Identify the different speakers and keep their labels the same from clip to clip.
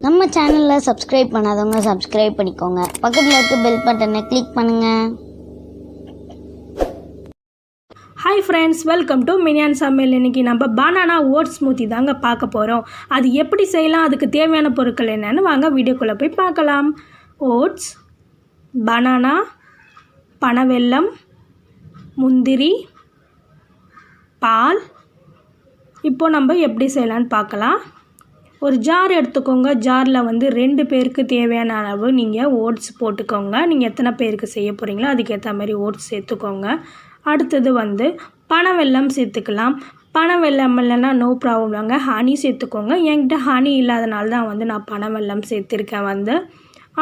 Speaker 1: நம்ம சேனலில் சப்ஸ்கிரைப் பண்ணாதவங்க சப்ஸ்கிரைப் பண்ணிக்கோங்க. பக்கத்தில் இருக்க பெல் பட்டனை கிளிக் பண்ணுங்கள்.
Speaker 2: Hi friends, welcome to minion சமையல். இன்றைக்கி நம்ம பனானா ஓட்ஸ் ஸ்மூத்தி தாங்க பார்க்க போகிறோம். அது எப்படி செய்யலாம், அதுக்கு தேவையான பொருட்கள் என்னென்னு வாங்க வீடியோக்குள்ளே போய் பார்க்கலாம். ஓட்ஸ், பனானா, பனவெல்லம், முந்திரி, பால். இப்போது நம்ம எப்படி செய்யலான்னு பார்க்கலாம். ஒரு ஜார் எடுத்துக்கோங்க. ஜாரில் வந்து 2 பேருக்கு தேவையான அளவு நீங்கள் ஓட்ஸ் போட்டுக்கோங்க. நீங்கள் எத்தனை பேருக்கு செய்ய போகிறீங்களோ அதுக்கேற்ற மாதிரி ஓட்ஸ் சேர்த்துக்கோங்க. அடுத்தது வந்து பனவெல்லம் சேர்த்துக்கலாம். பனவெல்லம் இல்லைன்னா நோ ப்ராப்ளம்ங்க, ஹனி சேர்த்துக்கோங்க. என்கிட்ட ஹனி இல்லாதனால தான் வந்து நான் பனவெல்லம் சேர்த்துருக்கேன். வந்து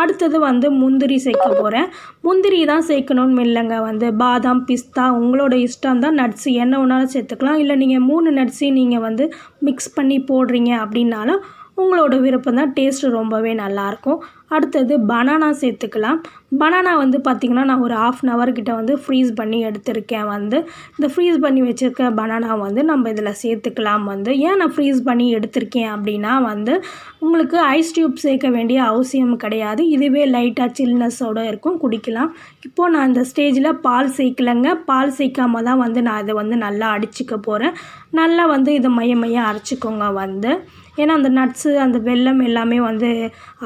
Speaker 2: அடுத்தது வந்து முந்திரி சேர்க்க போகிறேன். முந்திரி தான் சேர்க்கணும்னு இல்லைங்க, வந்து பாதாம், பிஸ்தா உங்களோட இஷ்டம் தான். நட்ஸ் என்ன வேணாலும் சேர்த்துக்கலாம். இல்லை நீங்கள் 3 நட்ஸையும் நீங்கள் வந்து மிக்ஸ் பண்ணி போடுறீங்க அப்படின்னாலும் உங்களோட விருப்பம் தான். டேஸ்ட்டு ரொம்பவே நல்லாயிருக்கும். அடுத்தது பனானா சேர்த்துக்கலாம். பனானா வந்து பார்த்திங்கன்னா நான் ஒரு 1/2 hour கிட்ட வந்து ஃப்ரீஸ் பண்ணி எடுத்திருக்கேன். வந்து இந்த ஃப்ரீஸ் பண்ணி வச்சுருக்க பனானா வந்து நம்ம இதில் சேர்த்துக்கலாம். வந்து ஏன் நான் ஃப்ரீஸ் பண்ணி எடுத்திருக்கேன் அப்படின்னா வந்து உங்களுக்கு ஐஸ் டியூப் சேர்க்க வேண்டிய அவசியம் கிடையாது. இதுவே லைட்டாக சில்னஸோடு இருக்கும், குடிக்கலாம். இப்போது நான் இந்த ஸ்டேஜில் பால் சேர்க்கலைங்க. பால் சேர்க்காம தான் வந்து நான் இதை வந்து நல்லா அடிச்சுக்க போகிறேன். நல்லா வந்து இதை மைய அரைச்சிக்கோங்க. வந்து ஏன்னா அந்த நட்ஸு அந்த வெல்லம் எல்லாமே வந்து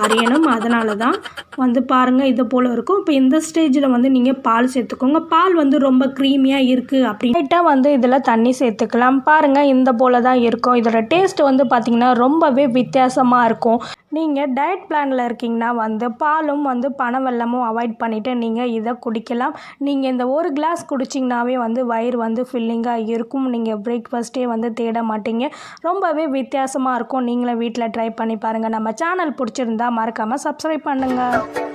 Speaker 2: அரையணும். அதனால தான் வந்து பாருங்கள் இது போல் இருக்கும். இப்போ இந்த ஸ்டேஜில் வந்து நீங்கள் பால் சேர்த்துக்கோங்க. பால் வந்து ரொம்ப க்ரீமியாக இருக்குது அப்படின்ட்டா வந்து இதில் தண்ணி சேர்த்துக்கலாம். பாருங்கள் இந்த போல் தான் இருக்கும். இதோட டேஸ்ட்டு வந்து பார்த்திங்கன்னா ரொம்பவே வித்தியாசமாக இருக்கும். நீங்கள் டயட் பிளானில் இருக்கீங்கன்னா வந்து பாலும் வந்து பனவெல்லமும் அவாய்ட் பண்ணிவிட்டு நீங்கள் இதை குடிக்கலாம். நீங்கள் இந்த ஒரு கிளாஸ் குடிச்சிங்கனாவே வந்து வயிறு வந்து ஃபில்லிங்காக இருக்கும். நீங்கள் பிரேக்ஃபாஸ்ட்டே வந்து தேட மாட்டீங்க. ரொம்பவே வித்தியாசமாக இருக்கும். நீங்களும் வீட்டில் ட்ரை பண்ணி பாருங்கள். நம்ம சேனல் பிடிச்சிருந்தா மறக்காமல் சப்ஸ்கிரைப் பண்ணுங்கள்.